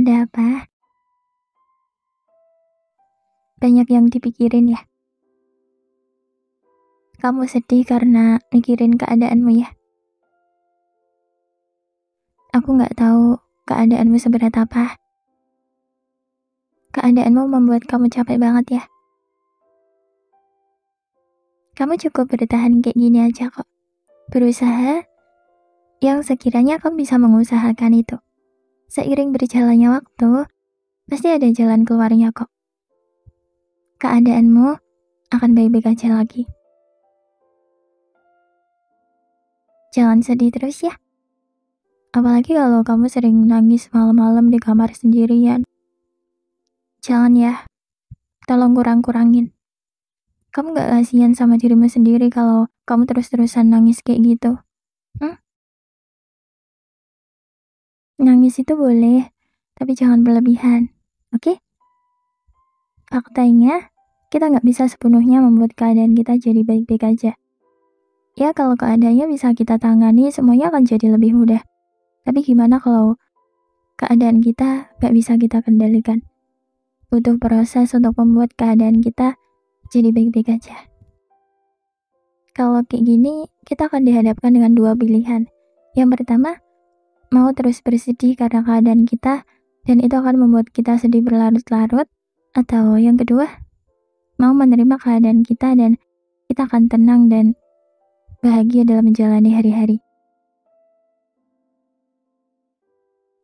Ada apa? Banyak yang dipikirin ya? Kamu sedih karena mikirin keadaanmu ya? Aku nggak tahu keadaanmu seberat apa. Keadaanmu membuat kamu capek banget ya? Kamu cukup bertahan kayak gini aja kok. Berusaha yang sekiranya kamu bisa mengusahakan itu. Seiring berjalannya waktu, pasti ada jalan keluarnya kok. Keadaanmu akan baik-baik aja lagi. Jangan sedih terus ya. Apalagi kalau kamu sering nangis malam-malam di kamar sendirian. Jangan ya, tolong kurang-kurangin. Kamu gak kasihan sama dirimu sendiri kalau kamu terus-terusan nangis kayak gitu? Nangis itu boleh, tapi jangan berlebihan, oke? Faktanya, kita gak bisa sepenuhnya membuat keadaan kita jadi baik-baik aja. Ya, kalau keadaannya bisa kita tangani, semuanya akan jadi lebih mudah. Tapi gimana kalau keadaan kita gak bisa kita kendalikan? Butuh proses untuk membuat keadaan kita jadi baik-baik aja. Kalau kayak gini, kita akan dihadapkan dengan dua pilihan. Yang pertama, mau terus bersedih karena keadaan kita, dan itu akan membuat kita sedih berlarut-larut. Atau yang kedua, mau menerima keadaan kita dan kita akan tenang dan bahagia dalam menjalani hari-hari.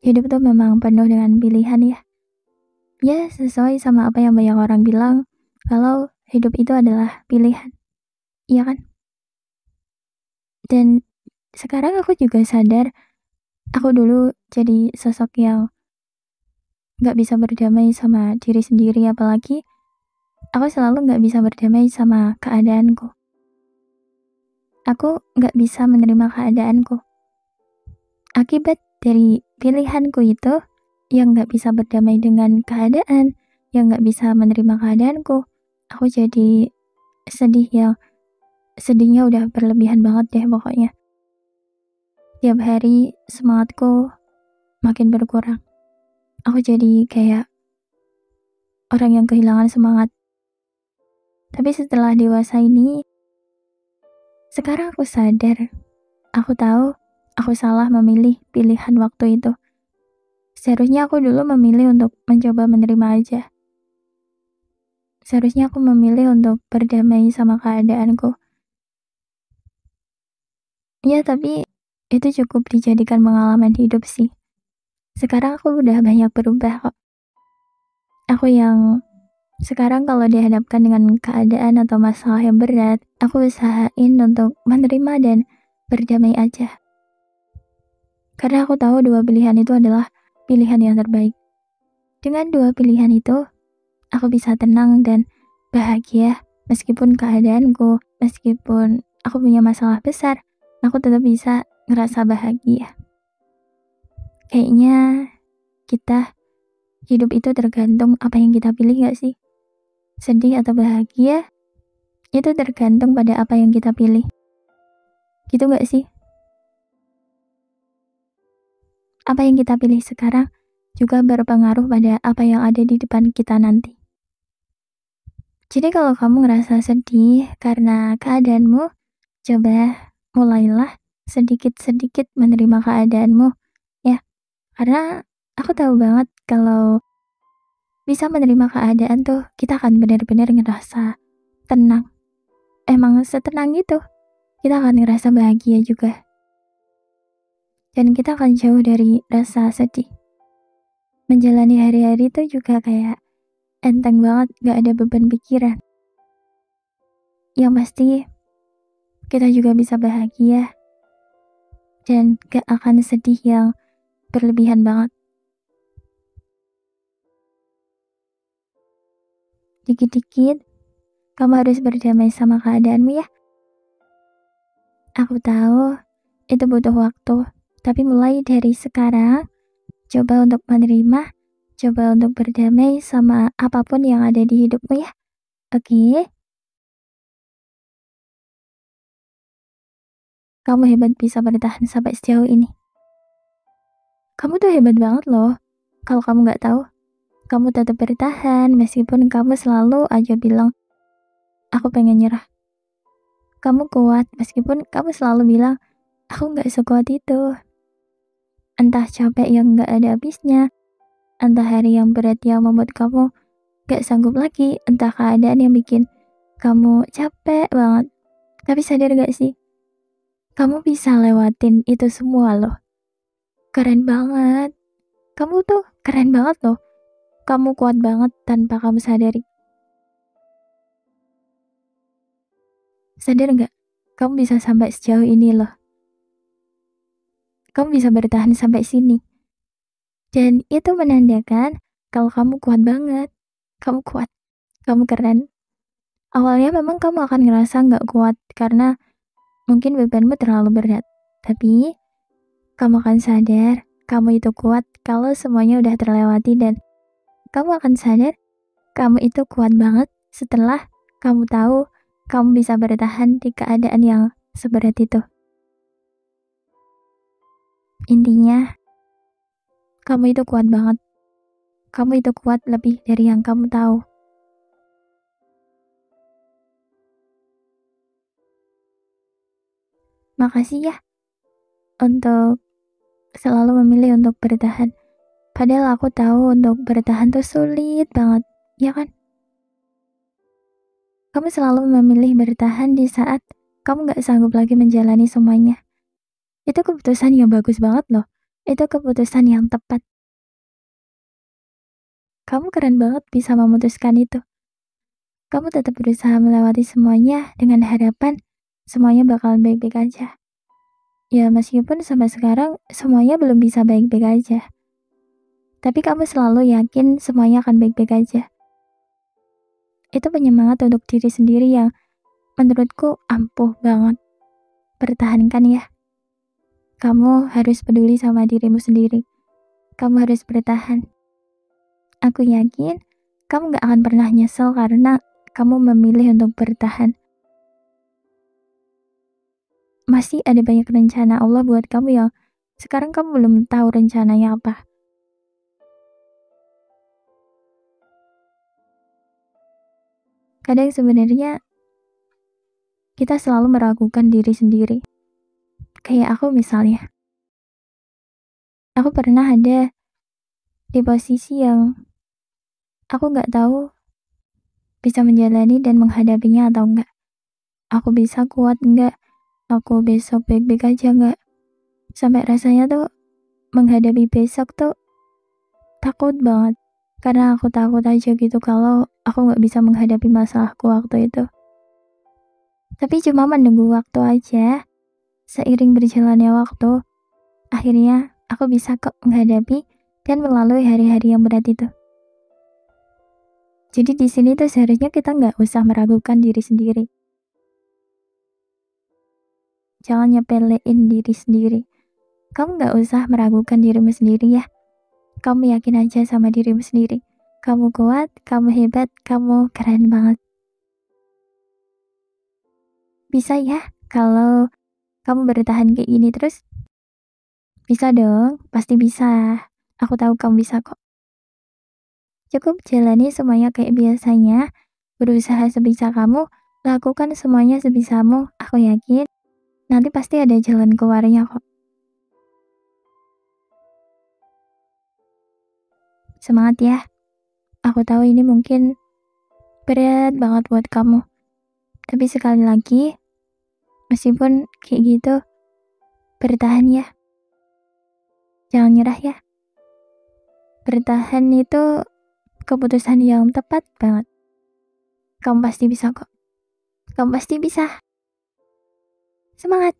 Hidup tuh memang penuh dengan pilihan ya. Ya, sesuai sama apa yang banyak orang bilang, kalau hidup itu adalah pilihan. Iya kan? Dan sekarang aku juga sadar, aku dulu jadi sosok yang gak bisa berdamai sama diri sendiri, apalagi aku selalu gak bisa berdamai sama keadaanku. Aku gak bisa menerima keadaanku. Akibat dari pilihanku itu, yang gak bisa berdamai dengan keadaan, yang gak bisa menerima keadaanku, aku jadi sedih yang sedihnya udah berlebihan banget deh pokoknya. Tiap hari semangatku makin berkurang. Aku jadi kayak orang yang kehilangan semangat. Tapi setelah dewasa ini, sekarang aku sadar, aku tahu aku salah memilih pilihan waktu itu. Seharusnya aku dulu memilih untuk mencoba menerima aja. Seharusnya aku memilih untuk berdamai sama keadaanku. Ya, tapi itu cukup dijadikan pengalaman hidup sih. Sekarang aku udah banyak berubah kok. Aku yang sekarang kalau dihadapkan dengan keadaan atau masalah yang berat, aku usahain untuk menerima dan berdamai aja. Karena aku tahu dua pilihan itu adalah pilihan yang terbaik. Dengan dua pilihan itu, aku bisa tenang dan bahagia meskipun keadaanku, meskipun aku punya masalah besar, aku tetap bisa ngerasa bahagia. Kayaknya hidup itu tergantung apa yang kita pilih gak sih? Sedih atau bahagia, itu tergantung pada apa yang kita pilih. Gitu gak sih? Apa yang kita pilih sekarang juga berpengaruh pada apa yang ada di depan kita nanti. Jadi kalau kamu ngerasa sedih karena keadaanmu, coba mulailah sedikit-sedikit menerima keadaanmu, ya. Karena aku tahu banget kalau bisa menerima keadaan tuh, kita akan benar-benar ngerasa tenang. Emang setenang itu, kita akan ngerasa bahagia juga. Dan kita akan jauh dari rasa sedih. Menjalani hari-hari itu juga kayak enteng banget, gak ada beban pikiran. Yang pasti, kita juga bisa bahagia. Dan gak akan sedih yang berlebihan banget. Dikit-dikit, kamu harus berdamai sama keadaanmu ya. Aku tahu itu butuh waktu, tapi mulai dari sekarang, coba untuk menerima, coba untuk berdamai sama apapun yang ada di hidupmu ya. Oke? Kamu hebat bisa bertahan sampai sejauh ini. Kamu tuh hebat banget loh. Kalau kamu nggak tahu, kamu tetap bertahan meskipun kamu selalu aja bilang, aku pengen nyerah. Kamu kuat meskipun kamu selalu bilang, aku nggak sekuat itu. Entah capek yang nggak ada habisnya, entah hari yang berat yang membuat kamu nggak sanggup lagi, entah keadaan yang bikin kamu capek banget. Tapi sadar gak sih, kamu bisa lewatin itu semua loh. Keren banget. Kamu tuh keren banget loh. Kamu kuat banget tanpa kamu sadari. Sadar gak? Kamu bisa sampai sejauh ini loh. Kamu bisa bertahan sampai sini. Dan itu menandakan kalau kamu kuat banget. Kamu kuat. Kamu keren. Awalnya memang kamu akan ngerasa gak kuat karena mungkin bebanmu terlalu berat. Tapi kamu akan sadar kamu itu kuat kalau semuanya udah terlewati, dan kamu akan sadar kamu itu kuat banget setelah kamu tahu kamu bisa bertahan di keadaan yang seberat itu. Intinya, kamu itu kuat banget. Kamu itu kuat lebih dari yang kamu tahu. Makasih ya untuk selalu memilih untuk bertahan. Padahal aku tahu untuk bertahan tuh sulit banget, ya kan? Kamu selalu memilih bertahan di saat kamu gak sanggup lagi menjalani semuanya. Itu keputusan yang bagus banget loh. Itu keputusan yang tepat. Kamu keren banget bisa memutuskan itu. Kamu tetap berusaha melewati semuanya dengan harapan semuanya bakal baik-baik aja. Ya meskipun sampai sekarang semuanya belum bisa baik-baik aja. Tapi kamu selalu yakin semuanya akan baik-baik aja. Itu penyemangat untuk diri sendiri yang menurutku ampuh banget. Pertahankan ya. Kamu harus peduli sama dirimu sendiri. Kamu harus bertahan. Aku yakin kamu gak akan pernah nyesel karena kamu memilih untuk bertahan. Masih ada banyak rencana Allah buat kamu yang sekarang kamu belum tahu rencananya apa. Kadang sebenarnya kita selalu meragukan diri sendiri. Kayak aku misalnya. Aku pernah ada di posisi yang aku gak tahu bisa menjalani dan menghadapinya atau enggak. Aku bisa kuat enggak? Aku besok baik-baik aja enggak? Sampai rasanya tuh menghadapi besok tuh takut banget. Karena aku takut aja gitu kalau aku gak bisa menghadapi masalahku waktu itu. Tapi cuma menunggu waktu aja. Seiring berjalannya waktu, akhirnya aku bisa kok menghadapi dan melalui hari-hari yang berat itu. Jadi di sini tuh seharusnya kita nggak usah meragukan diri sendiri. Jangan nyepelein diri sendiri. Kamu nggak usah meragukan dirimu sendiri ya. Kamu yakin aja sama dirimu sendiri. Kamu kuat, kamu hebat, kamu keren banget. Bisa ya kalau kamu bertahan kayak gini terus? Bisa dong, pasti bisa. Aku tahu kamu bisa kok. Cukup jalani semuanya kayak biasanya. Berusaha sebisa kamu, lakukan semuanya sebisamu. Aku yakin nanti pasti ada jalan keluarnya kok. Semangat ya. Aku tahu ini mungkin berat banget buat kamu. Tapi sekali lagi, meskipun kayak gitu, bertahan ya. Jangan nyerah ya. Bertahan itu keputusan yang tepat banget. Kamu pasti bisa kok. Kamu pasti bisa. Semangat!